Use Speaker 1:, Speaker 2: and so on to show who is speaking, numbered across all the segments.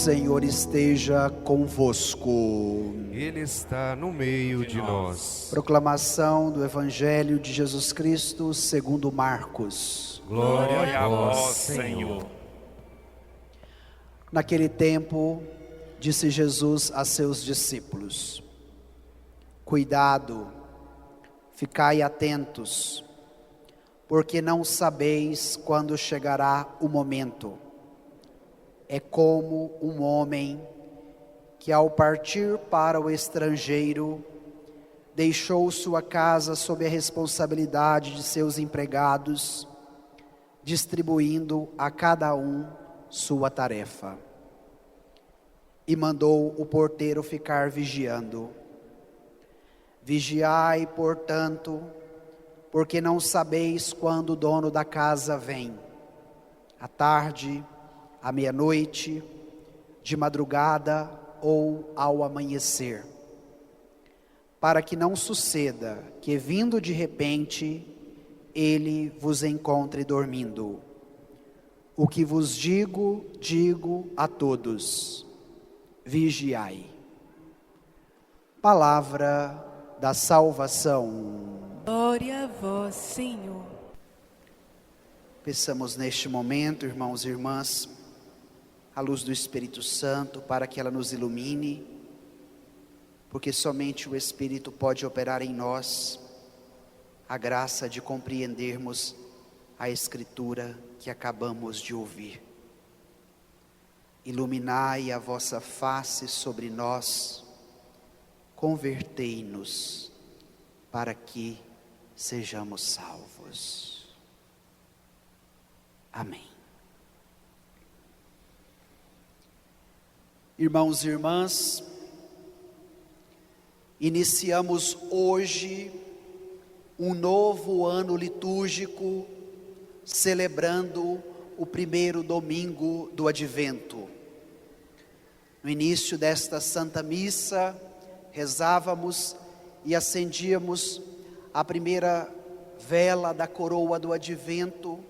Speaker 1: Senhor esteja convosco.
Speaker 2: Ele está no meio de nós.
Speaker 1: Proclamação do Evangelho de Jesus Cristo segundo Marcos.
Speaker 2: Glória a vós, Senhor.
Speaker 1: Naquele tempo, disse Jesus a seus discípulos: Cuidado, ficai atentos, porque não sabeis quando chegará o momento. É como um homem que, ao partir para o estrangeiro, deixou sua casa sob a responsabilidade de seus empregados, distribuindo a cada um sua tarefa. E mandou o porteiro ficar vigiando. Vigiai, portanto, porque não sabeis quando o dono da casa vem, à tarde, à meia-noite, de madrugada ou ao amanhecer, para que não suceda que, vindo de repente, ele vos encontre dormindo. O que vos digo, digo a todos: vigiai. Palavra da salvação.
Speaker 3: Glória a vós, Senhor.
Speaker 1: Peçamos neste momento, irmãos e irmãs, a luz do Espírito Santo para que ela nos ilumine, porque somente o Espírito pode operar em nós a graça de compreendermos a Escritura que acabamos de ouvir. Iluminai a vossa face sobre nós, convertei-nos para que sejamos salvos. Amém. Irmãos e irmãs, iniciamos hoje um novo ano litúrgico, celebrando o primeiro domingo do Advento. No início desta Santa Missa, rezávamos e acendíamos a primeira vela da coroa do Advento,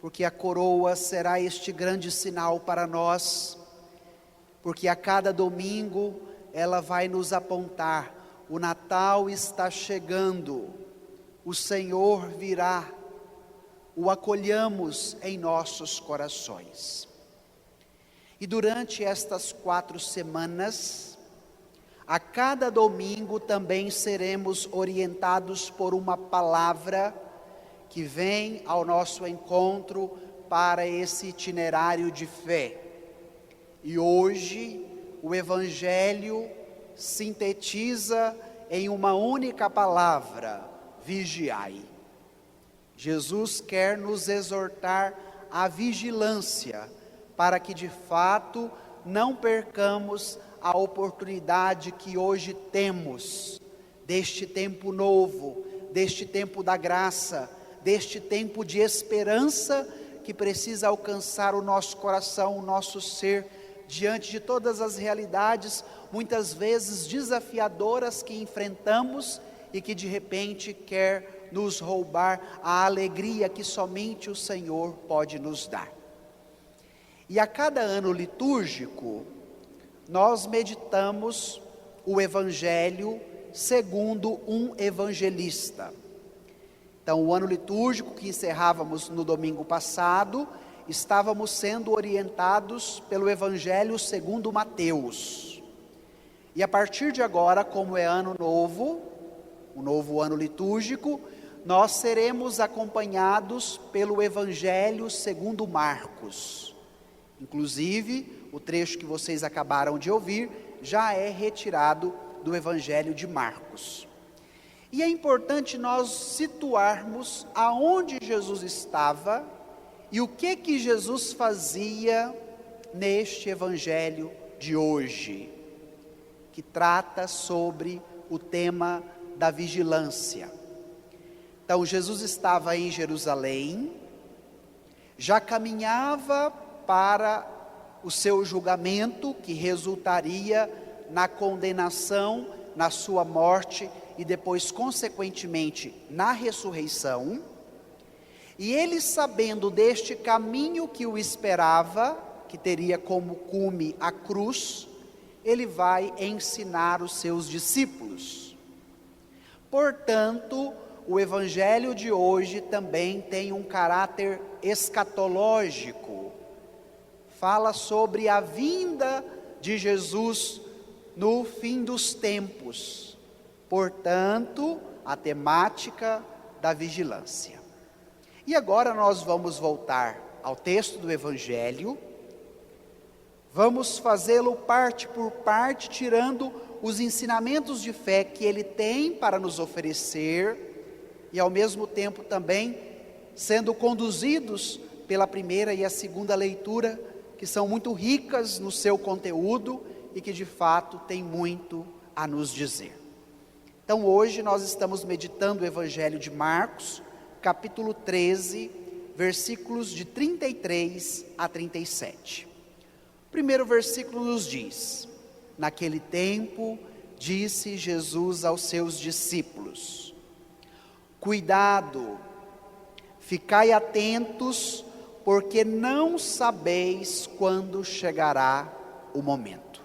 Speaker 1: porque a coroa será este grande sinal para nós, porque a cada domingo ela vai nos apontar: o Natal está chegando, o Senhor virá, o acolhamos em nossos corações. E durante estas 4 semanas, a cada domingo também seremos orientados por uma palavra que vem ao nosso encontro para esse itinerário de fé. E hoje o Evangelho sintetiza em uma única palavra: vigiai. Jesus quer nos exortar à vigilância, para que de fato não percamos a oportunidade que hoje temos, deste tempo novo, deste tempo da graça, deste tempo de esperança que precisa alcançar o nosso coração, o nosso ser, diante de todas as realidades, muitas vezes desafiadoras que enfrentamos e que de repente quer nos roubar a alegria que somente o Senhor pode nos dar. E a cada ano litúrgico, nós meditamos o Evangelho segundo um evangelista. Então, o ano litúrgico que encerrávamos no domingo passado, estávamos sendo orientados pelo Evangelho segundo Mateus. E a partir de agora, como é ano novo, um novo ano litúrgico, nós seremos acompanhados pelo Evangelho segundo Marcos. Inclusive, o trecho que vocês acabaram de ouvir já é retirado do Evangelho de Marcos. E é importante nós situarmos aonde Jesus estava e o que Jesus fazia neste Evangelho de hoje, que trata sobre o tema da vigilância. Então, Jesus estava em Jerusalém, já caminhava para o seu julgamento, que resultaria na condenação, na sua morte e depois, consequentemente, na ressurreição. E ele, sabendo deste caminho que o esperava, que teria como cume a cruz, ele vai ensinar os seus discípulos. Portanto, o evangelho de hoje também tem um caráter escatológico. Fala sobre a vinda de Jesus no fim dos tempos. Portanto, a temática da vigilância. E agora nós vamos voltar ao texto do evangelho. Vamos fazê-lo parte por parte, tirando os ensinamentos de fé que ele tem para nos oferecer e ao mesmo tempo também sendo conduzidos pela primeira e a segunda leitura, que são muito ricas no seu conteúdo e que de fato tem muito a nos dizer. Então hoje nós estamos meditando o evangelho de Marcos, capítulo 13, versículos de 33 a 37. O primeiro versículo nos diz: naquele tempo, disse Jesus aos seus discípulos: cuidado, ficai atentos, porque não sabeis quando chegará o momento.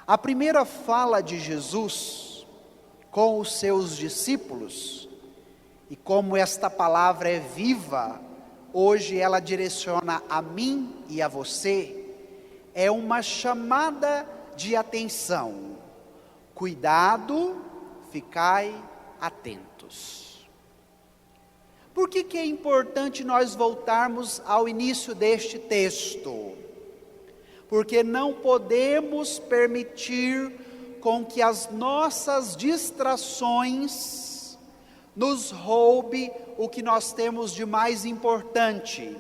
Speaker 1: A primeira fala de Jesus com os seus discípulos, e como esta palavra é viva, hoje ela direciona a mim e a você, é uma chamada de atenção. Cuidado, ficai atentos. Por que é importante nós voltarmos ao início deste texto? Porque não podemos permitir com que as nossas distrações nos roube o que nós temos de mais importante,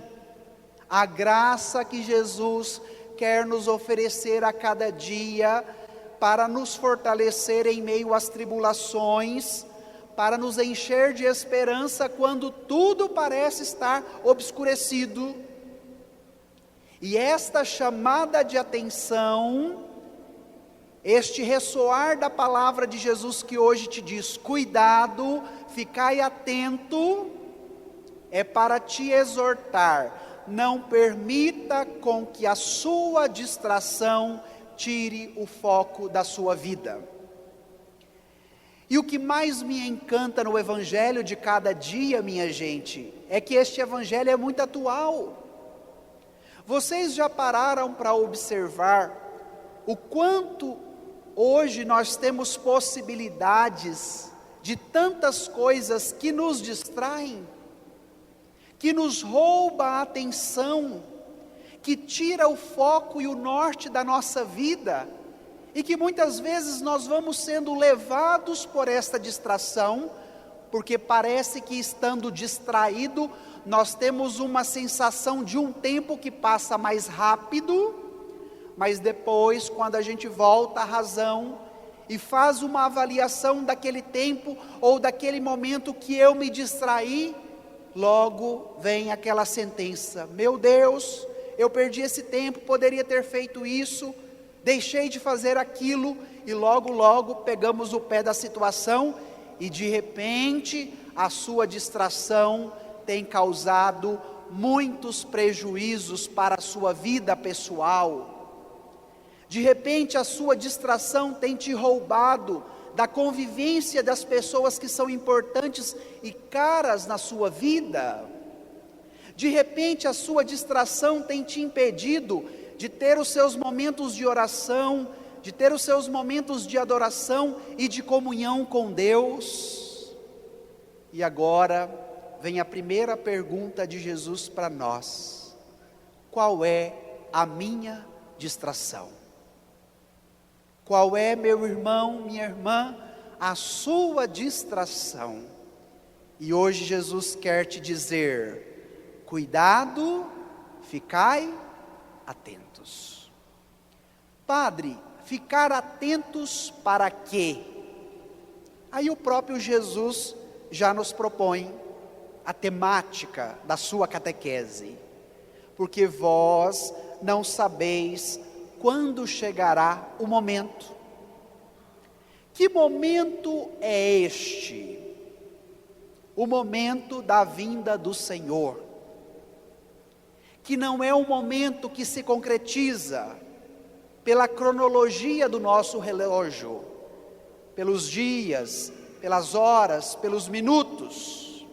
Speaker 1: a graça que Jesus quer nos oferecer a cada dia, para nos fortalecer em meio às tribulações, para nos encher de esperança quando tudo parece estar obscurecido. E esta chamada de atenção, este ressoar da palavra de Jesus que hoje te diz: cuidado, ficai atento, é para te exortar. Não permita com que a sua distração tire o foco da sua vida. E o que mais me encanta no evangelho de cada dia, minha gente, é que este evangelho é muito atual. Vocês já pararam para observar o quanto hoje nós temos possibilidades de tantas coisas que nos distraem, que nos rouba a atenção, que tira o foco e o norte da nossa vida, e que muitas vezes nós vamos sendo levados por esta distração, porque parece que estando distraído, nós temos uma sensação de um tempo que passa mais rápido, mas depois, quando a gente volta à razão e faz uma avaliação daquele tempo ou daquele momento que eu me distraí, logo vem aquela sentença: meu Deus, eu perdi esse tempo, poderia ter feito isso, deixei de fazer aquilo, e logo pegamos o pé da situação, e de repente a sua distração tem causado muitos prejuízos para a sua vida pessoal. De repente a sua distração tem te roubado da convivência das pessoas que são importantes e caras na sua vida. De repente a sua distração tem te impedido de ter os seus momentos de oração, de ter os seus momentos de adoração e de comunhão com Deus. E agora vem a primeira pergunta de Jesus para nós: qual é a minha distração? Qual é, meu irmão, minha irmã, a sua distração? E hoje Jesus quer te dizer: cuidado, ficai atentos. Padre, ficar atentos para quê? Aí o próprio Jesus já nos propõe a temática da sua catequese: porque vós não sabeis quando chegará o momento. Que momento é este? O momento da vinda do Senhor. que não é um momento que se concretiza pela cronologia do nosso relógio, pelos dias, pelas horas, pelos minutos.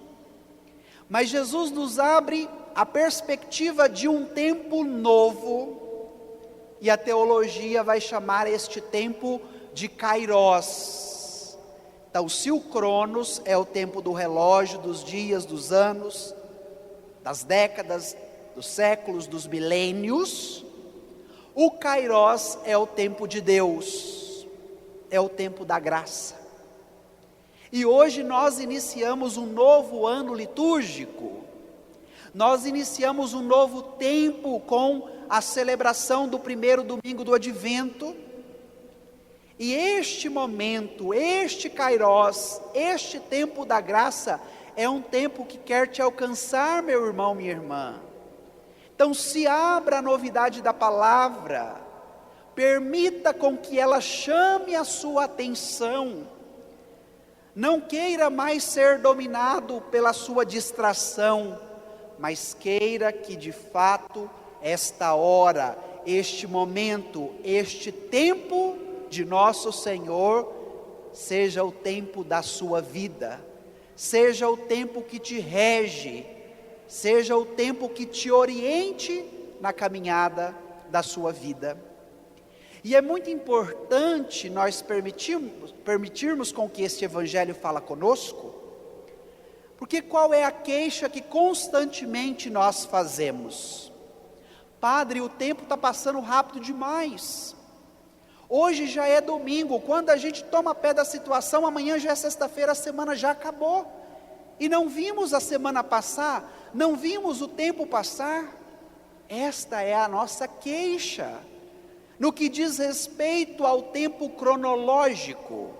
Speaker 1: Mas Jesus nos abre a perspectiva de um tempo novo, e a teologia vai chamar este tempo de Kairos. Então, se o Cronos é o tempo do relógio, dos dias, dos anos, das décadas, dos séculos, dos milênios, o Kairos é o tempo de Deus, é o tempo da graça. E hoje nós iniciamos um novo ano litúrgico, nós iniciamos um novo tempo com a celebração do primeiro domingo do Advento, e este momento, este Kairos, este tempo da graça, é um tempo que quer te alcançar, meu irmão, minha irmã. Então se abra a novidade da palavra, permita com que ela chame a sua atenção, não queira mais ser dominado pela sua distração, mas queira que de fato esta hora, este momento, este tempo de nosso Senhor, seja o tempo da sua vida, seja o tempo que te rege, seja o tempo que te oriente na caminhada da sua vida. E é muito importante nós permitirmos com que este Evangelho fala conosco, porque qual é a queixa que constantemente nós fazemos? Padre, o tempo está passando rápido demais, hoje já é domingo, quando a gente toma pé da situação, amanhã já é sexta-feira, a semana já acabou, e não vimos a semana passar, não vimos o tempo passar. Esta é a nossa queixa, no que diz respeito ao tempo cronológico.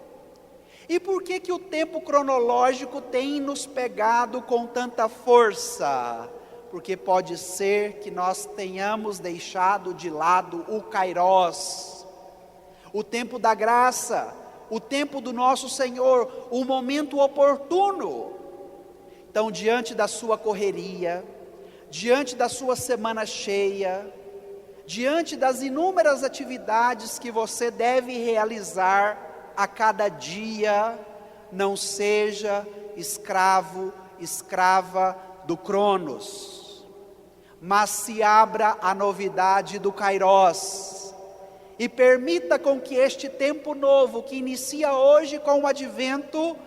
Speaker 1: E por que que o tempo cronológico tem nos pegado com tanta força? Porque pode ser que nós tenhamos deixado de lado o Kairos, o tempo da graça, o tempo do nosso Senhor, o momento oportuno. Então, diante da sua correria, diante da sua semana cheia, diante das inúmeras atividades que você deve realizar a cada dia, não seja escravo, escrava do Cronos, mas se abra à novidade do Kairos, e permita com que este tempo novo, que inicia hoje com o Advento,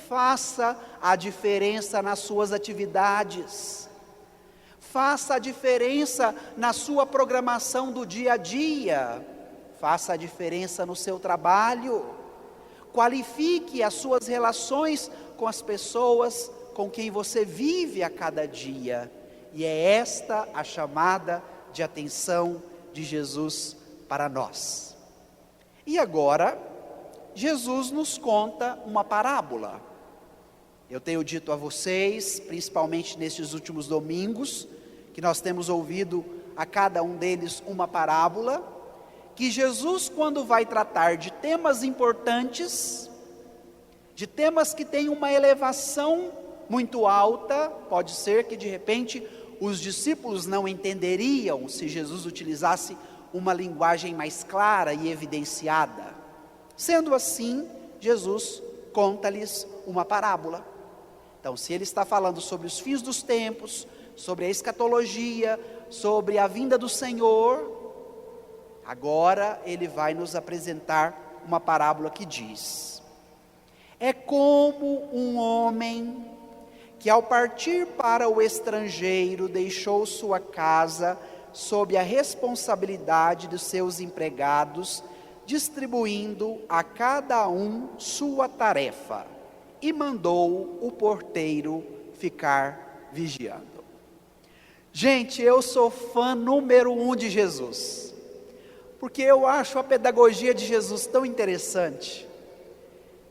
Speaker 1: faça a diferença nas suas atividades, faça a diferença na sua programação do dia a dia, faça a diferença no seu trabalho, qualifique as suas relações com as pessoas com quem você vive a cada dia, e é esta a chamada de atenção de Jesus para nós. E agora, Jesus nos conta uma parábola. Eu tenho dito a vocês, principalmente nestes últimos domingos, que nós temos ouvido a cada um deles uma parábola, que Jesus, quando vai tratar de temas importantes, de temas que têm uma elevação muito alta, pode ser que de repente os discípulos não entenderiam se Jesus utilizasse uma linguagem mais clara e evidenciada. Sendo assim, Jesus conta-lhes uma parábola. Então, se ele está falando sobre os fins dos tempos, sobre a escatologia, sobre a vinda do Senhor, agora ele vai nos apresentar uma parábola que diz: é como um homem que, ao partir para o estrangeiro, deixou sua casa sob a responsabilidade dos seus empregados, distribuindo a cada um sua tarefa, e mandou o porteiro ficar vigiando. Gente, eu sou fã número 1 de Jesus, porque eu acho a pedagogia de Jesus tão interessante.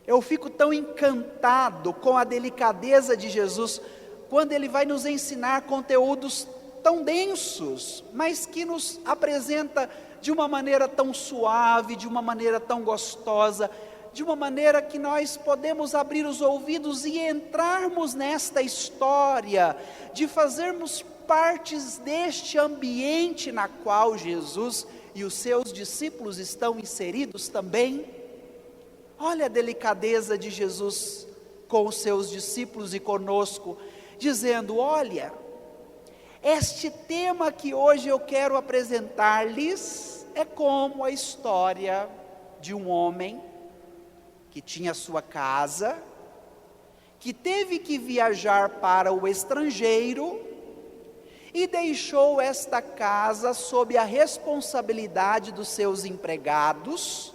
Speaker 1: Eu fico tão encantado com a delicadeza de Jesus, quando ele vai nos ensinar conteúdos tão densos, mas que nos apresenta de uma maneira tão suave, de uma maneira tão gostosa, de uma maneira que nós podemos abrir os ouvidos e entrarmos nesta história, de fazermos partes deste ambiente na qual Jesus e os seus discípulos estão inseridos também. Olha a delicadeza de Jesus com os seus discípulos e conosco, dizendo: olha, este tema que hoje eu quero apresentar-lhes é como a história de um homem que tinha sua casa, que teve que viajar para o estrangeiro e deixou esta casa sob a responsabilidade dos seus empregados,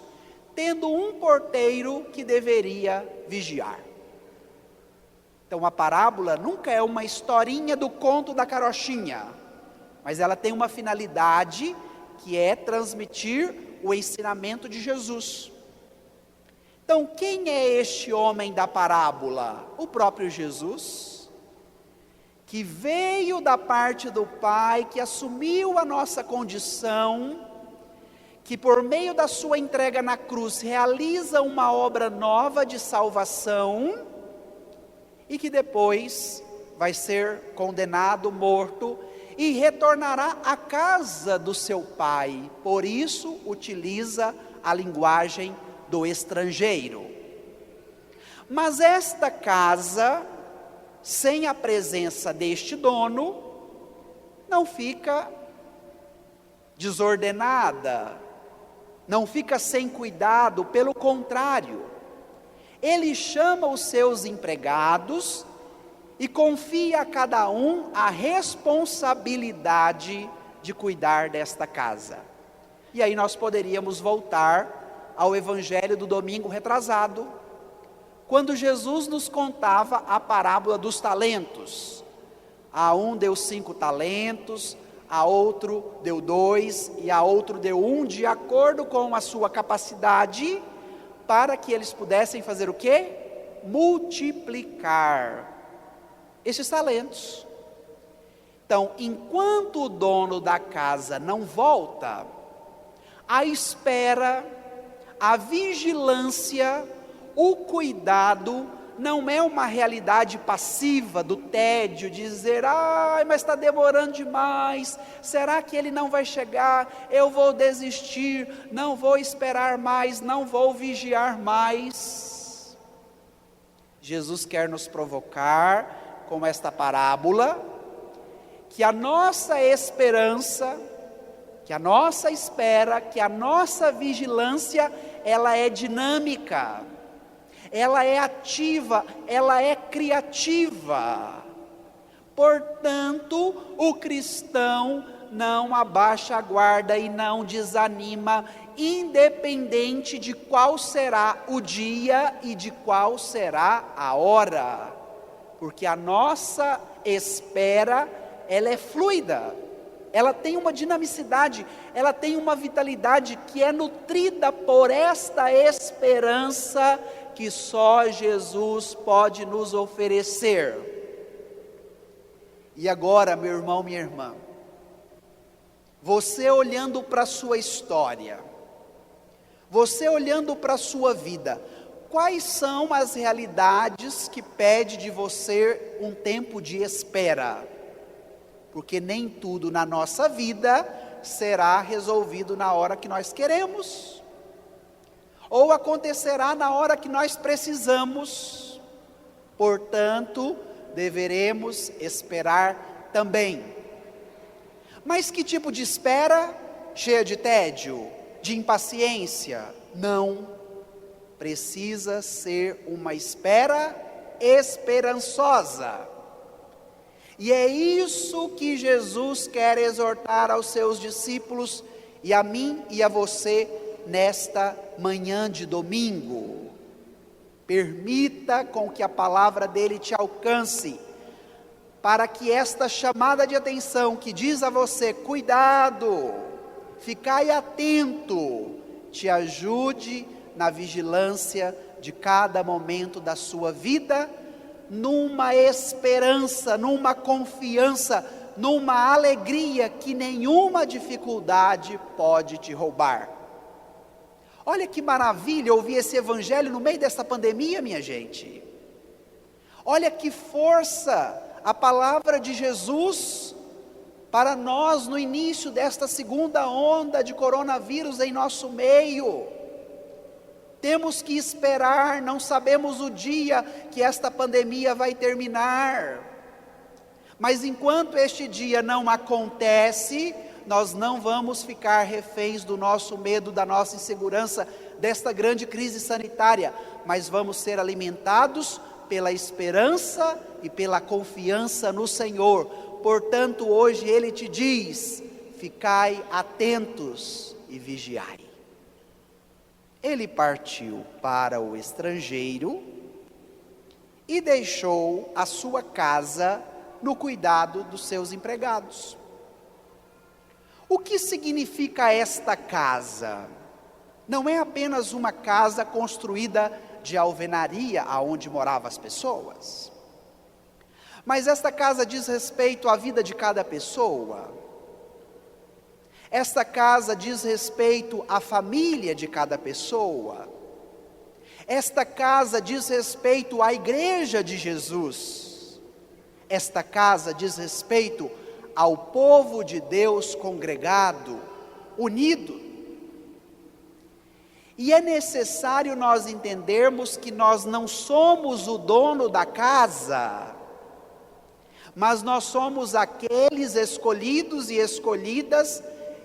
Speaker 1: tendo um porteiro que deveria vigiar. Então a parábola nunca é uma historinha do conto da carochinha, mas ela tem uma finalidade que é transmitir o ensinamento de Jesus. Então quem é este homem da parábola? O próprio Jesus, que veio da parte do Pai, que assumiu a nossa condição, que por meio da sua entrega na cruz realiza uma obra nova de salvação, e que depois vai ser condenado, morto, e retornará à casa do seu Pai. Por isso utiliza a linguagem do estrangeiro. Mas esta casa, sem a presença deste dono, não fica desordenada, não fica sem cuidado, pelo contrário, ele chama os seus empregados e confia a cada um a responsabilidade de cuidar desta casa. E aí nós poderíamos voltar ao evangelho do domingo retrasado, quando Jesus nos contava a parábola dos talentos. A um deu 5 talentos, a outro deu 2 e a outro deu 1, de acordo com a sua capacidade, para que eles pudessem fazer o quê? Multiplicar esses talentos. Então, enquanto o dono da casa não volta, a espera, a vigilância, o cuidado não é uma realidade passiva do tédio, de dizer: ai, mas está demorando demais, será que ele não vai chegar, eu vou desistir, não vou esperar mais, não vou vigiar mais. Jesus quer nos provocar com esta parábola, que a nossa esperança, que a nossa espera, que a nossa vigilância, ela é dinâmica, ela é ativa, ela é criativa. Portanto, o cristão não abaixa a guarda e não desanima, independente de qual será o dia e de qual será a hora, porque a nossa espera, ela é fluida, ela tem uma dinamicidade, ela tem uma vitalidade que é nutrida por esta esperança que só Jesus pode nos oferecer. E agora, meu irmão, minha irmã, você olhando para a sua história, você olhando para a sua vida, quais são as realidades que pede de você um tempo de espera? Porque nem tudo na nossa vida será resolvido na hora que nós queremos, ou acontecerá na hora que nós precisamos. Portanto, deveremos esperar também. Mas que tipo de espera? Cheia de tédio, de impaciência? Não. Precisa ser uma espera esperançosa. E é isso que Jesus quer exortar aos seus discípulos e a mim e a você nesta manhã de domingo. Permita com que a palavra dele te alcance, para que esta chamada de atenção que diz a você: cuidado, ficai atento, te ajude na vigilância de cada momento da sua vida, numa esperança, numa confiança, numa alegria que nenhuma dificuldade pode te roubar. Olha que maravilha ouvir esse evangelho no meio dessa pandemia, minha gente. Olha que força a palavra de Jesus para nós no início desta segunda onda de coronavírus em nosso meio. Temos que esperar, não sabemos o dia que esta pandemia vai terminar. Mas enquanto este dia não acontece, nós não vamos ficar reféns do nosso medo, da nossa insegurança, desta grande crise sanitária, mas vamos ser alimentados pela esperança e pela confiança no Senhor. Portanto, hoje Ele te diz: ficai atentos e vigiai. Ele partiu para o estrangeiro e deixou a sua casa no cuidado dos seus empregados. O que significa esta casa? Não é apenas uma casa construída de alvenaria aonde moravam as pessoas, mas esta casa diz respeito à vida de cada pessoa. Esta casa diz respeito à família de cada pessoa. Esta casa diz respeito à igreja de Jesus. Esta casa diz respeito ao povo de Deus congregado, unido. E é necessário nós entendermos que nós não somos o dono da casa, mas nós somos aqueles escolhidos e escolhidas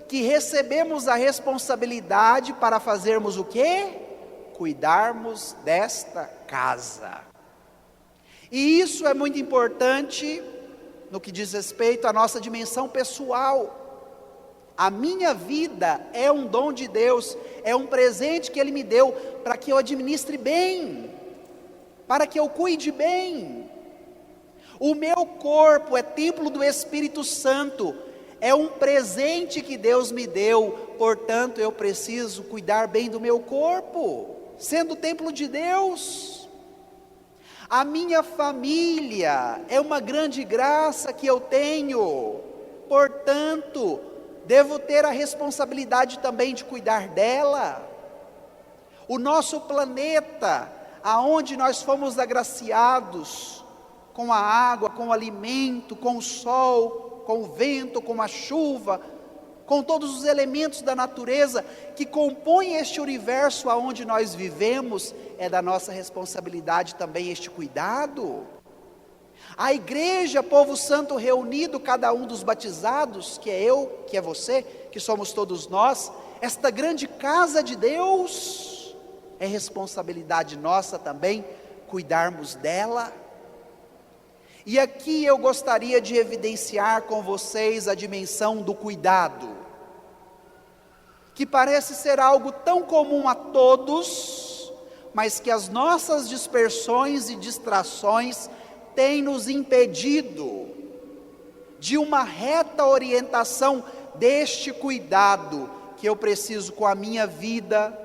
Speaker 1: que recebemos a responsabilidade para fazermos o quê? Cuidarmos desta casa. E isso é muito importante no que diz respeito à nossa dimensão pessoal. A minha vida é um dom de Deus, é um presente que Ele me deu para que eu administre bem, para que eu cuide bem. O meu corpo é templo do Espírito Santo, é um presente que Deus me deu, portanto eu preciso cuidar bem do meu corpo, sendo templo de Deus. A minha família é uma grande graça que eu tenho, portanto, devo ter a responsabilidade também de cuidar dela. O nosso planeta, aonde nós fomos agraciados, com a água, com o alimento, com o sol, com o vento, com a chuva, com todos os elementos da natureza que compõem este universo aonde nós vivemos, é da nossa responsabilidade também este cuidado. A igreja, povo santo reunido, cada um dos batizados, que é eu, que é você, que somos todos nós, esta grande casa de Deus, é responsabilidade nossa também cuidarmos dela. E aqui eu gostaria de evidenciar com vocês a dimensão do cuidado, que parece ser algo tão comum a todos, mas que as nossas dispersões e distrações têm nos impedido de uma reta orientação deste cuidado que eu preciso com a minha vida,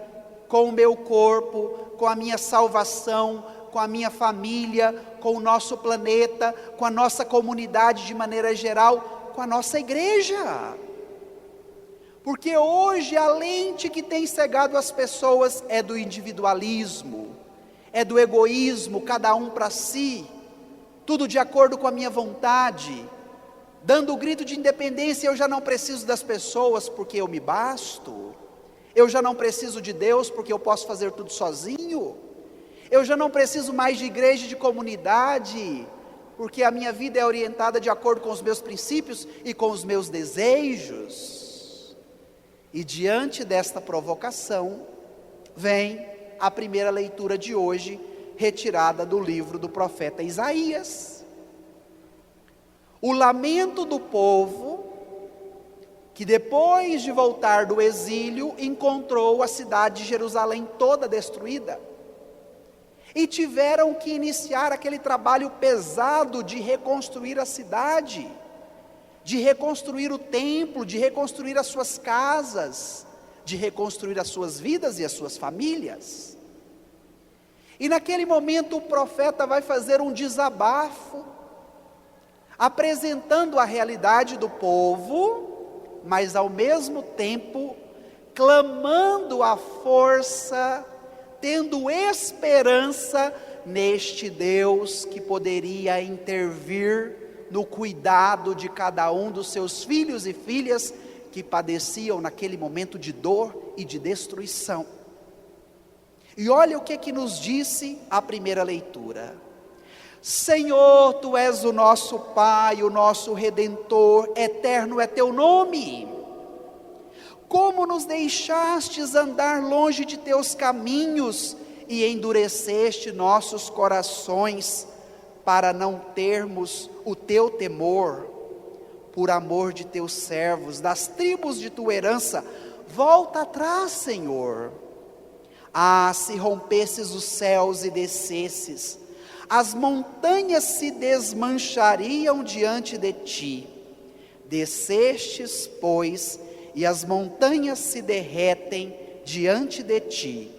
Speaker 1: com o meu corpo, com a minha salvação, com a minha família, com o nosso planeta, com a nossa comunidade de maneira geral, com a nossa igreja. Porque hoje a lente que tem cegado as pessoas é do individualismo, é do egoísmo, cada um para si, tudo de acordo com a minha vontade, dando o grito de independência. Eu já não preciso das pessoas porque eu me basto, eu já não preciso de Deus porque eu posso fazer tudo sozinho, eu já não preciso mais de igreja e de comunidade, porque a minha vida é orientada de acordo com os meus princípios e com os meus desejos. E diante desta provocação, vem a primeira leitura de hoje, retirada do livro do profeta Isaías. O lamento do povo, que depois de voltar do exílio, encontrou a cidade de Jerusalém toda destruída, e tiveram que iniciar aquele trabalho pesado de reconstruir a cidade, de reconstruir o templo, de reconstruir as suas casas, de reconstruir as suas vidas e as suas famílias. E naquele momento o profeta vai fazer um desabafo, apresentando a realidade do povo, mas ao mesmo tempo clamando a força, tendo esperança neste Deus que poderia intervir no cuidado de cada um dos seus filhos e filhas que padeciam naquele momento de dor e de destruição. E olha o que nos disse a primeira leitura: Senhor, Tu és o nosso Pai, o nosso Redentor, eterno é Teu nome. Como nos deixastes andar longe de Teus caminhos e endureceste nossos corações para não termos o Teu temor, por amor de Teus servos, das tribos de Tua herança, volta atrás, Senhor. Ah, se rompesses os céus e descesses, as montanhas se desmanchariam diante de Ti. Descestes, pois, e as montanhas se derretem diante de Ti.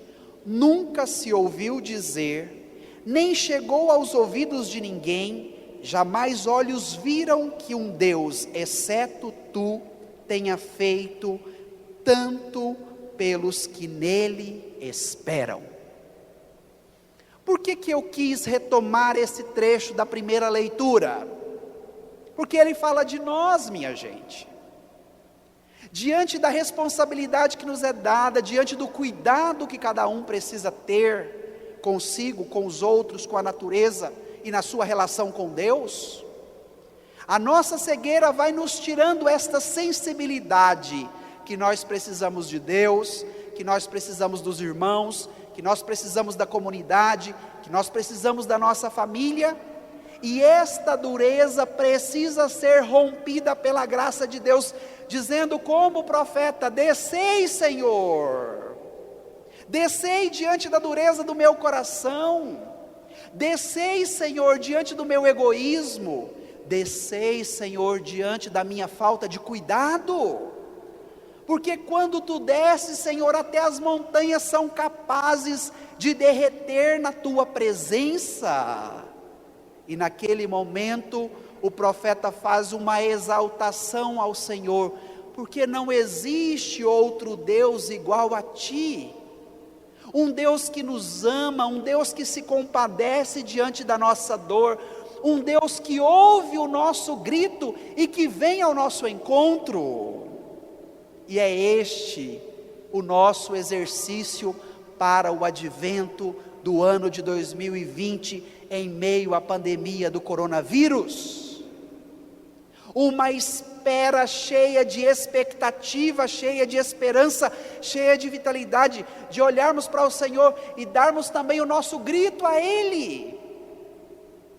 Speaker 1: Nunca se ouviu dizer, nem chegou aos ouvidos de ninguém, jamais olhos viram que um Deus, exceto Tu, tenha feito tanto pelos que nele esperam. Por que eu quis retomar esse trecho da primeira leitura? Porque ele fala de nós, minha gente. Diante da responsabilidade que nos é dada, diante do cuidado que cada um precisa ter consigo, com os outros, com a natureza e na sua relação com Deus, a nossa cegueira vai nos tirando esta sensibilidade que nós precisamos de Deus, que nós precisamos dos irmãos, que nós precisamos da comunidade, que nós precisamos da nossa família, e esta dureza precisa ser rompida pela graça de Deus, dizendo como o profeta: descei, Senhor, descei diante da dureza do meu coração, descei, Senhor, diante do meu egoísmo, descei, Senhor, diante da minha falta de cuidado, porque quando Tu desces, Senhor, até as montanhas são capazes de derreter na Tua presença. E naquele momento o profeta faz uma exaltação ao Senhor, porque não existe outro Deus igual a Ti, um Deus que nos ama, um Deus que se compadece diante da nossa dor, um Deus que ouve o nosso grito e que vem ao nosso encontro. E é este o nosso exercício para o advento do ano de 2020, em meio à pandemia do coronavírus. Uma espera cheia de expectativa, cheia de esperança, cheia de vitalidade, de olharmos para o Senhor e darmos também o nosso grito a Ele.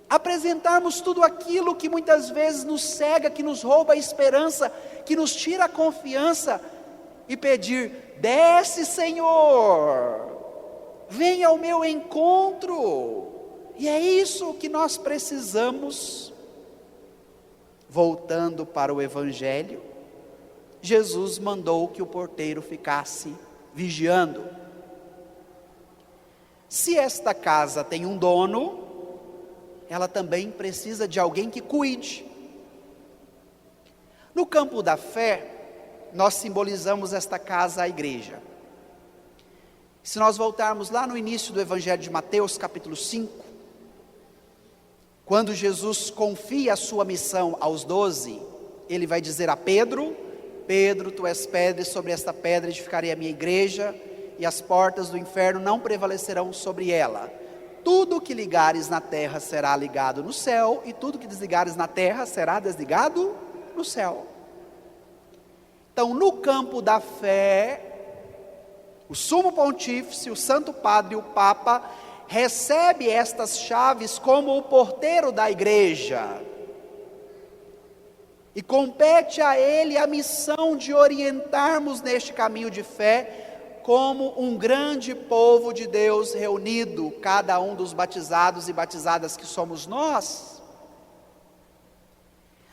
Speaker 1: Apresentarmos tudo aquilo que muitas vezes nos cega, que nos rouba a esperança, que nos tira a confiança, e pedir: desce, Senhor, venha ao meu encontro. E é isso que nós precisamos. Voltando para o Evangelho, Jesus mandou que o porteiro ficasse vigiando. Se esta casa tem um dono, ela também precisa de alguém que cuide. No campo da fé, nós simbolizamos esta casa, a igreja. Se nós voltarmos lá no início do Evangelho de Mateus, capítulo 5, quando Jesus confia a sua missão aos 12, Ele vai dizer a Pedro: Pedro, tu és pedra, e sobre esta pedra edificarei a minha igreja, e as portas do inferno não prevalecerão sobre ela. Tudo que ligares na terra será ligado no céu, e tudo que desligares na terra será desligado no céu. Então, no campo da fé, o sumo pontífice, o santo padre, o papa, recebe estas chaves como o porteiro da igreja, e compete a ele a missão de orientarmos neste caminho de fé, como um grande povo de Deus reunido, cada um dos batizados e batizadas que somos nós.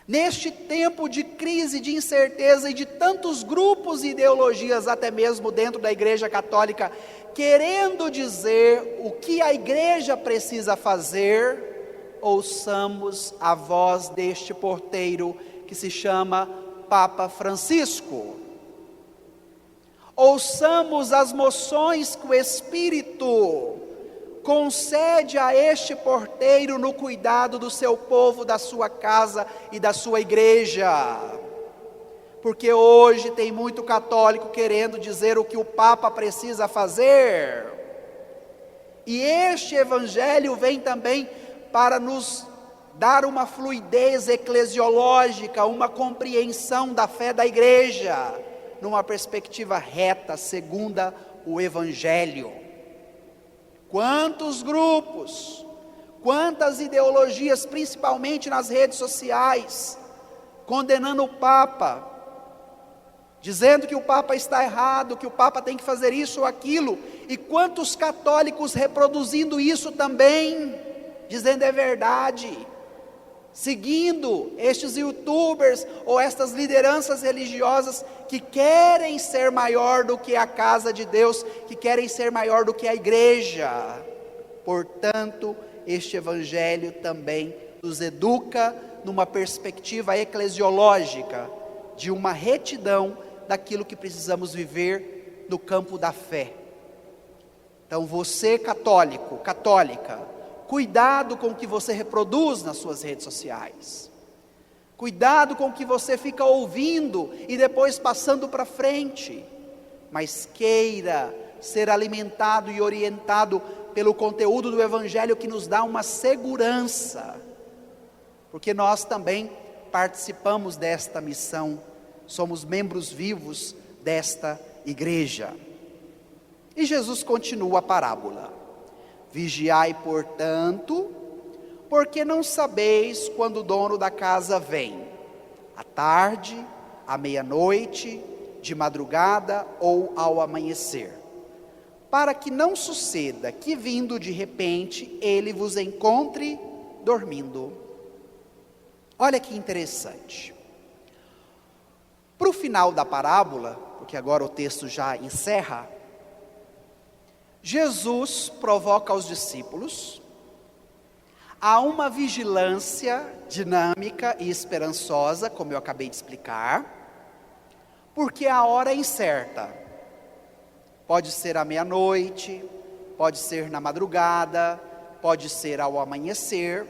Speaker 1: Neste tempo de crise, de incerteza e de tantos grupos e ideologias, até mesmo dentro da Igreja Católica, querendo dizer o que a Igreja precisa fazer, ouçamos a voz deste porteiro que se chama Papa Francisco. Ouçamos as moções que o Espírito concede a este porteiro no cuidado do seu povo, da sua casa e da sua igreja. Porque hoje tem muito católico querendo dizer o que o Papa precisa fazer. E este Evangelho vem também para nos dar uma fluidez eclesiológica, uma compreensão da fé da igreja, numa perspectiva reta, segunda o Evangelho. Quantos grupos, quantas ideologias, principalmente nas redes sociais, condenando o Papa, dizendo que o Papa está errado, que o Papa tem que fazer isso ou aquilo, e quantos católicos reproduzindo isso também, dizendo é verdade, seguindo estes youtubers ou estas lideranças religiosas que querem ser maior do que a casa de Deus, que querem ser maior do que a igreja. Portanto, este Evangelho também nos educa numa perspectiva eclesiológica, de uma retidão daquilo que precisamos viver no campo da fé. Então você católico, católica, cuidado com o que você reproduz nas suas redes sociais. Cuidado com o que você fica ouvindo e depois passando para frente. Mas queira ser alimentado e orientado pelo conteúdo do Evangelho que nos dá uma segurança. Porque nós também participamos desta missão. Somos membros vivos desta igreja. E Jesus continua a parábola. Vigiai, portanto, porque não sabeis quando o dono da casa vem, à tarde, à meia-noite, de madrugada ou ao amanhecer, para que não suceda que vindo de repente ele vos encontre dormindo. Olha que interessante. Para o final da parábola, porque agora o texto já encerra, Jesus provoca os discípulos a uma vigilância dinâmica e esperançosa, como eu acabei de explicar, porque a hora é incerta. Pode ser à meia-noite, pode ser na madrugada, pode ser ao amanhecer.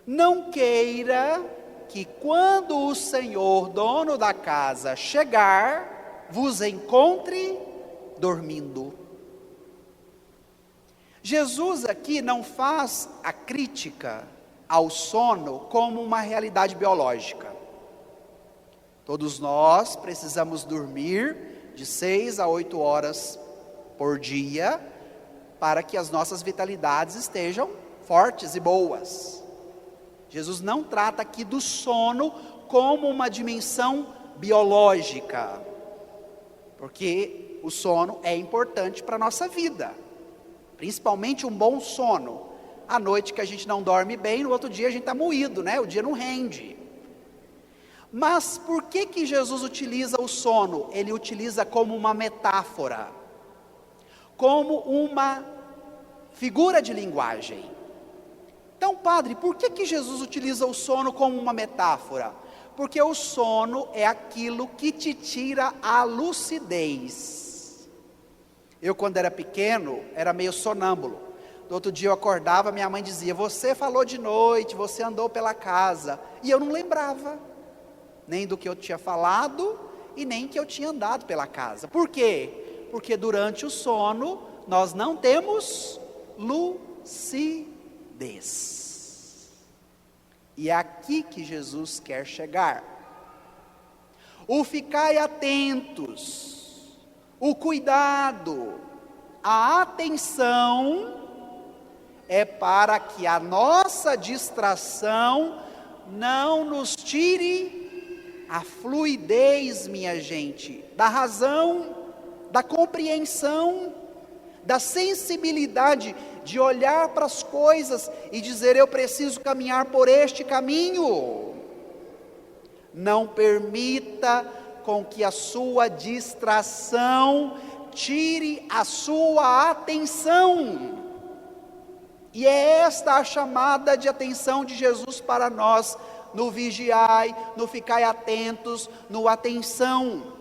Speaker 1: Não queira que quando o Senhor, dono da casa, chegar, vos encontre dormindo. Jesus aqui não faz a crítica ao sono como uma realidade biológica. Todos nós precisamos dormir de 6 a 8 horas por dia, para que as nossas vitalidades estejam fortes e boas. Jesus não trata aqui do sono como uma dimensão biológica, porque o sono é importante para a nossa vida, principalmente um bom sono. À noite que a gente não dorme bem, no outro dia a gente está moído, né? O dia não rende. Mas por que Jesus utiliza o sono? Ele utiliza como uma metáfora, como uma figura de linguagem. Então, padre, por que Jesus utiliza o sono como uma metáfora? Porque o sono é aquilo que te tira a lucidez. Eu, quando era pequeno, era meio sonâmbulo. No outro dia eu acordava, minha mãe dizia: você falou de noite, você andou pela casa. E eu não lembrava, nem do que eu tinha falado, e nem que eu tinha andado pela casa. Por quê? Porque durante o sono, nós não temos lucidez. E é aqui que Jesus quer chegar. O ficai atentos, o cuidado, a atenção é para que a nossa distração não nos tire a fluidez, minha gente, da razão, da compreensão, da sensibilidade de olhar para as coisas e dizer: eu preciso caminhar por este caminho. Não permita com que a sua distração tire a sua atenção. E é esta a chamada de atenção de Jesus para nós, no vigiai, no ficai atentos, no atenção.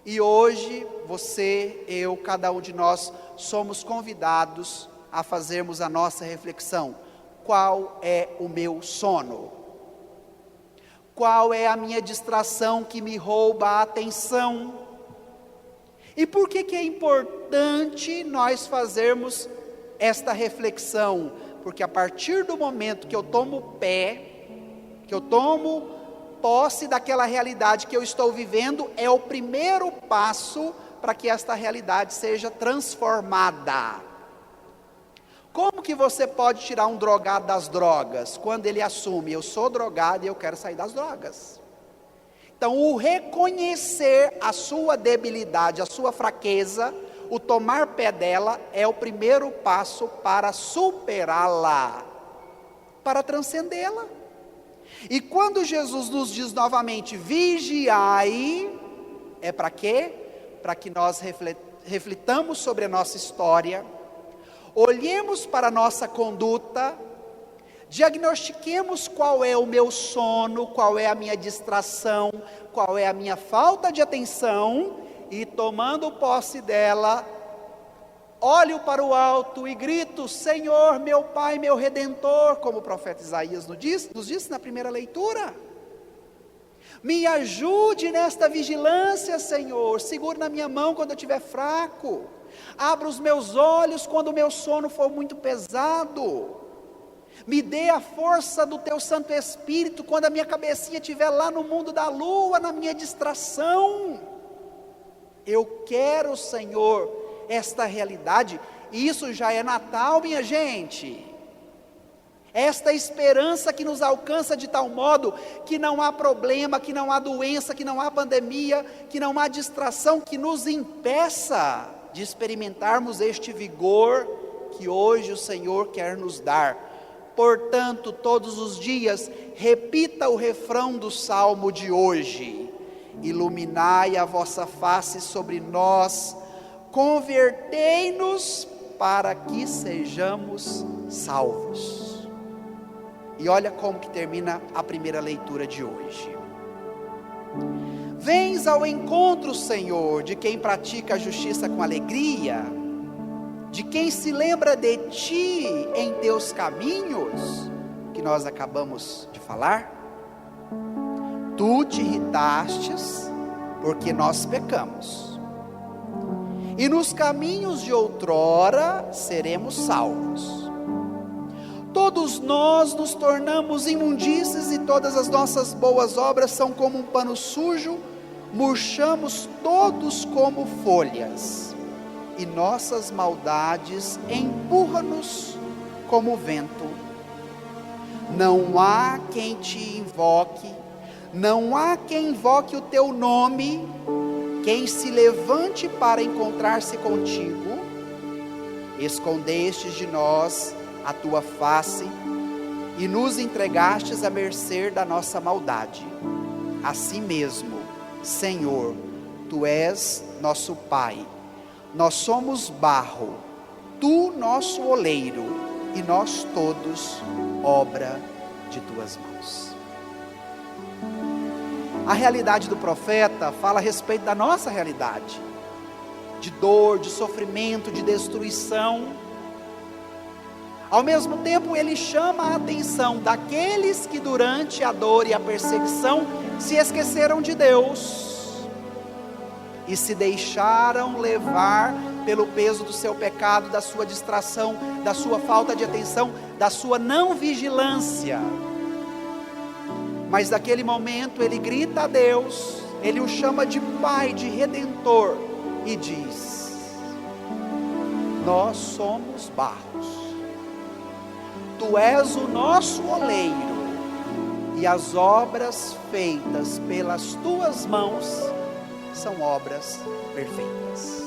Speaker 1: E hoje, você, eu, cada um de nós, somos convidados a fazermos a nossa reflexão. Qual é o meu sono? Qual é a minha distração que me rouba a atenção? E por que é importante nós fazermos esta reflexão? Porque a partir do momento que eu tomo pé, que eu tomo posse daquela realidade que eu estou vivendo, é o primeiro passo para que esta realidade seja transformada. Como que você pode tirar um drogado das drogas? Quando ele assume, eu sou drogado e eu quero sair das drogas. Então, o reconhecer a sua debilidade, a sua fraqueza, o tomar pé dela, é o primeiro passo para superá-la, para transcendê-la. E quando Jesus nos diz novamente, vigiai, é para quê? Para que nós reflitamos sobre a nossa história, olhemos para a nossa conduta, diagnostiquemos qual é o meu sono, qual é a minha distração, qual é a minha falta de atenção, e tomando posse dela, olho para o alto e grito, Senhor, meu Pai, meu Redentor, como o profeta Isaías nos disse na primeira leitura. Me ajude nesta vigilância, Senhor, segure na minha mão quando eu estiver fraco, abra os meus olhos quando o meu sono for muito pesado, me dê a força do Teu Santo Espírito, quando a minha cabecinha estiver lá no mundo da lua, na minha distração. Eu quero, Senhor, esta realidade. E isso já é Natal, minha gente. Esta esperança que nos alcança de tal modo, que não há problema, que não há doença, que não há pandemia, que não há distração, que nos impeça de experimentarmos este vigor, que hoje o Senhor quer nos dar. Portanto, todos os dias, repita o refrão do Salmo de hoje, iluminai a vossa face sobre nós, convertei-nos para que sejamos salvos. E olha como que termina a primeira leitura de hoje. Vens ao encontro, Senhor, de quem pratica a justiça com alegria, de quem se lembra de Ti em Teus caminhos, que nós acabamos de falar. Tu te irritastes, porque nós pecamos, e nos caminhos de outrora seremos salvos. Todos nós nos tornamos imundícies, e todas as nossas boas obras são como um pano sujo, murchamos todos como folhas, e nossas maldades empurram-nos como o vento. Não há quem te invoque, não há quem invoque o teu nome, quem se levante para encontrar-se contigo. Escondestes de nós a tua face, e nos entregastes à mercê da nossa maldade. Assim mesmo, Senhor, Tu és nosso Pai, nós somos barro, Tu nosso oleiro, e nós todos obra de Tuas mãos. A realidade do profeta fala a respeito da nossa realidade, de dor, de sofrimento, de destruição. Ao mesmo tempo, ele chama a atenção daqueles que durante a dor e a perseguição se esqueceram de Deus e se deixaram levar pelo peso do seu pecado, da sua distração, da sua falta de atenção, da sua não vigilância. Mas naquele momento ele grita a Deus, ele o chama de Pai, de Redentor, e diz: nós somos barros, Tu és o nosso oleiro, e as obras feitas pelas Tuas mãos são obras perfeitas.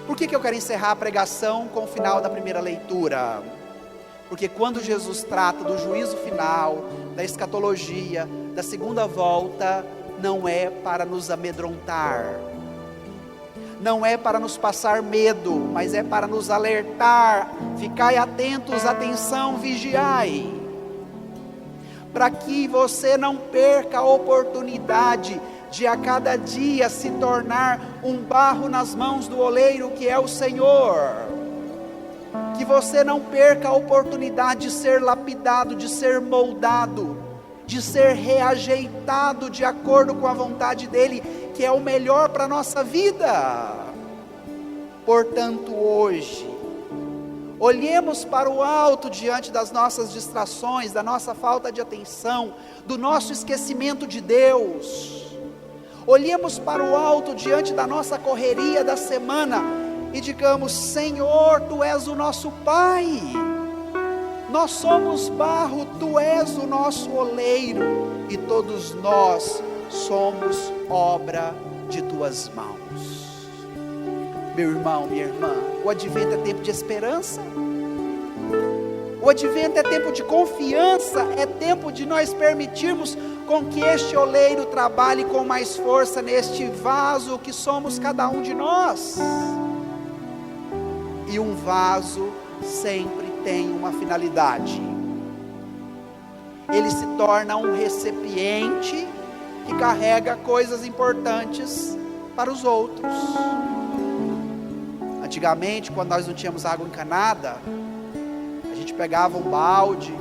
Speaker 1: Por que eu quero encerrar a pregação com o final da primeira leitura? Porque quando Jesus trata do juízo final, da escatologia, da segunda volta, não é para nos amedrontar, não é para nos passar medo, mas é para nos alertar. Ficai atentos, atenção, vigiai, para que você não perca a oportunidade de a cada dia se tornar um barro nas mãos do oleiro que é o Senhor. Que você não perca a oportunidade de ser lapidado, de ser moldado, de ser reajeitado de acordo com a vontade dEle, que é o melhor para a nossa vida. Portanto, hoje, olhemos para o alto diante das nossas distrações, da nossa falta de atenção, do nosso esquecimento de Deus. Olhemos para o alto diante da nossa correria da semana e digamos: Senhor, Tu és o nosso Pai. Nós somos barro, Tu és o nosso oleiro, e todos nós somos obra de Tuas mãos. Meu irmão, minha irmã, o advento é tempo de esperança, o advento é tempo de confiança, é tempo de nós permitirmos com que este oleiro trabalhe com mais força neste vaso que somos cada um de nós. E um vaso sempre tem uma finalidade. Ele se torna um recipiente que carrega coisas importantes para os outros. Antigamente, quando nós não tínhamos água encanada, a gente pegava um balde,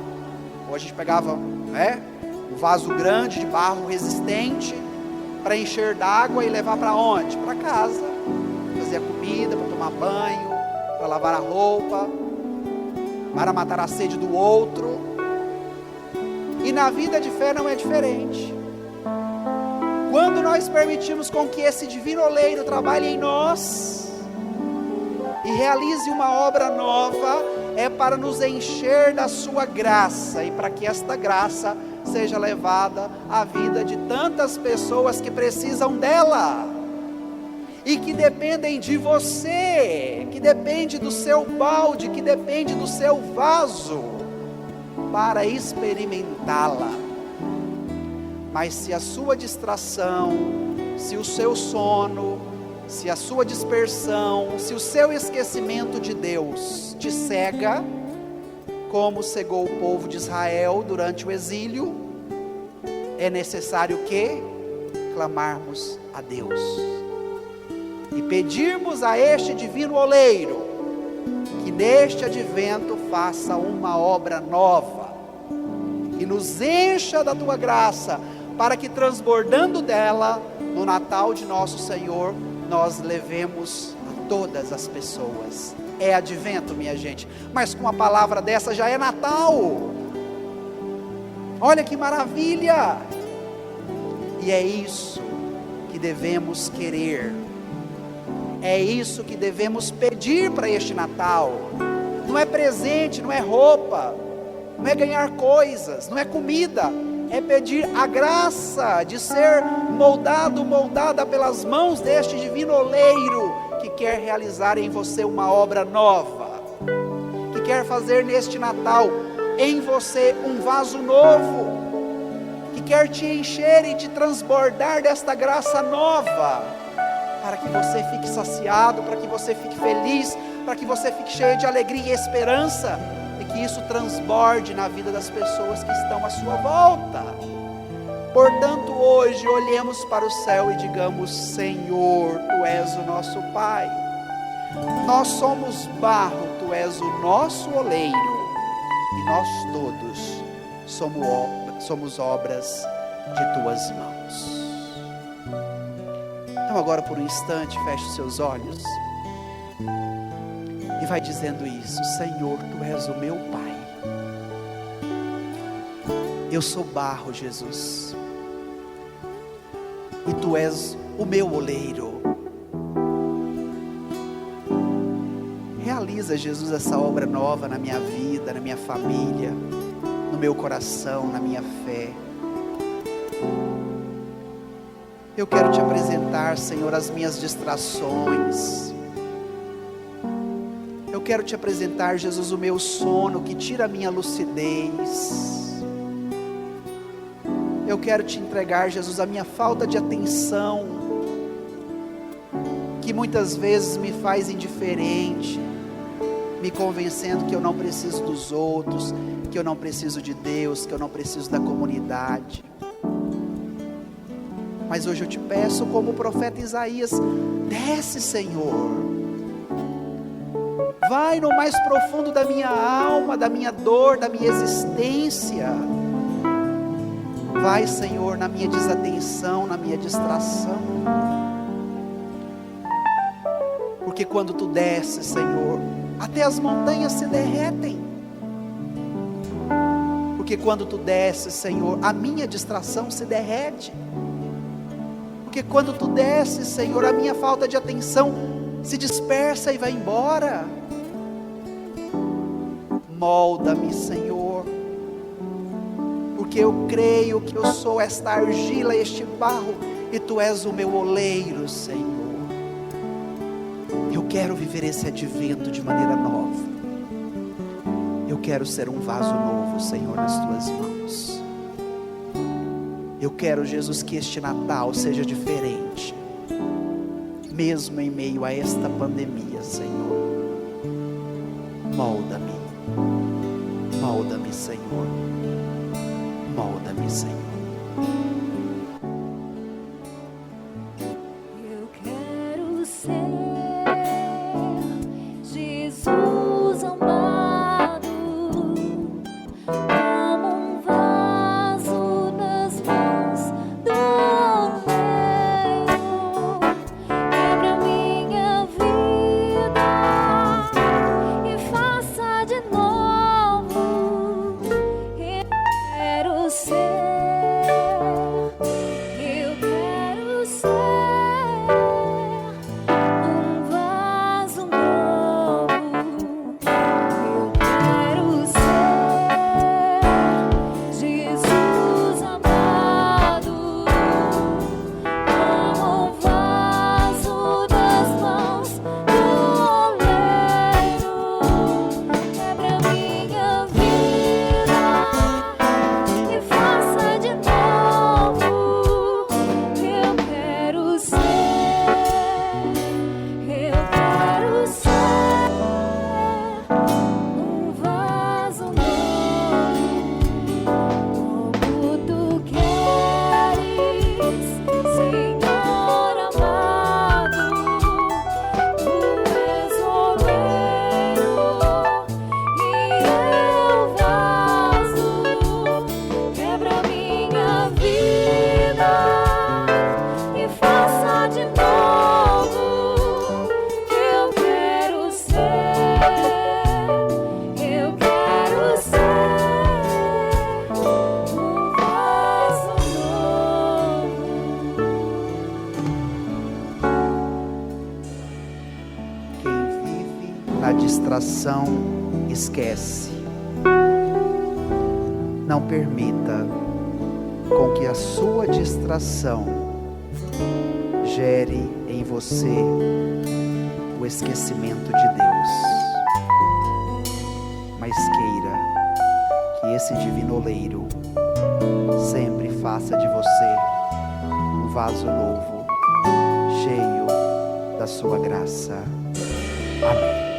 Speaker 1: ou a gente pegava, um vaso grande de barro resistente, para encher d'água e levar para onde? Para casa. Fazer comida, para tomar banho, para lavar a roupa, para matar a sede do outro. E na vida de fé não é diferente. Quando nós permitimos com que esse divino oleiro trabalhe em nós e realize uma obra nova, é para nos encher da sua graça, e para que esta graça seja levada à vida de tantas pessoas que precisam dela, e que dependem de você, que depende do seu balde, que depende do seu vaso, para experimentá-la. Mas se a sua distração, se o seu sono, se a sua dispersão, se o seu esquecimento de Deus te cega, como cegou o povo de Israel durante o exílio, é necessário que clamarmos a Deus e pedirmos a este divino oleiro que neste advento faça uma obra nova e nos encha da tua graça, para que transbordando dela, no Natal de nosso Senhor, nós levemos a todas as pessoas. É advento, minha gente, mas com uma palavra dessa já é Natal. Olha que maravilha! E é isso que devemos querer, é isso que devemos pedir para este Natal. Não é presente, não é roupa, não é ganhar coisas, não é comida, é pedir a graça de ser moldado, moldada pelas mãos deste divino oleiro, que quer realizar em você uma obra nova, que quer fazer neste Natal em você um vaso novo, que quer te encher e te transbordar desta graça nova, para que você fique saciado, para que você fique feliz, para que você fique cheio de alegria e esperança, e que isso transborde na vida das pessoas que estão à sua volta. Portanto, hoje olhemos para o céu e digamos: Senhor, Tu és o nosso Pai, nós somos barro, Tu és o nosso oleiro, e nós todos somos obras de Tuas mãos. Então agora, por um instante, feche os seus olhos e vai dizendo isso: Senhor, Tu és o meu Pai, eu sou barro, Jesus, e Tu és o meu oleiro. Realiza, Jesus, essa obra nova na minha vida, na minha família, no meu coração, na minha fé. Eu quero Te apresentar, Senhor, as minhas distrações. Eu quero Te apresentar, Jesus, o meu sono que tira a minha lucidez. Eu quero Te entregar, Jesus, a minha falta de atenção, que muitas vezes me faz indiferente, me convencendo que eu não preciso dos outros, que eu não preciso de Deus, que eu não preciso da comunidade. Mas hoje eu te peço, como o profeta Isaías, desce, Senhor. Vai no mais profundo da minha alma, da minha dor, da minha existência. Vai, Senhor, na minha desatenção, na minha distração. Porque quando tu desces, Senhor, até as montanhas se derretem. Porque quando tu desces, Senhor, a minha distração se derrete. Porque quando tu desces, Senhor, a minha falta de atenção se dispersa e vai embora. Molda-me, Senhor, porque eu creio que eu sou esta argila, este barro, e tu és o meu oleiro, Senhor. Eu quero viver esse advento de maneira nova. Eu quero ser um vaso novo, Senhor, nas tuas mãos. Eu quero, Jesus, que este Natal seja diferente, mesmo em meio a esta pandemia, Senhor. Molda-me, molda-me, Senhor, molda-me, Senhor.
Speaker 4: Eu quero ser Jesus amado, como um vaso nas mãos do oleiro. Quebra minha vida e faça de novo. Eu quero ser, eu quero ser um vaso novo. Eu quero ser Jesus amado, como um vaso das mãos do oleiro. Quebra minha vida e faça de novo. Eu quero ser, um vaso novo, como tu queres, Senhor amado. Tu és oleiro e eu vaso. Quebra minha vida e faça de novo. Eu quero ser, um vaso novo.
Speaker 1: Quem vive na distração esquece. Não permita com que a sua distração gere em você o esquecimento de Deus. Mas queira que esse divino oleiro sempre faça de você um vaso novo, cheio da sua graça. Amém.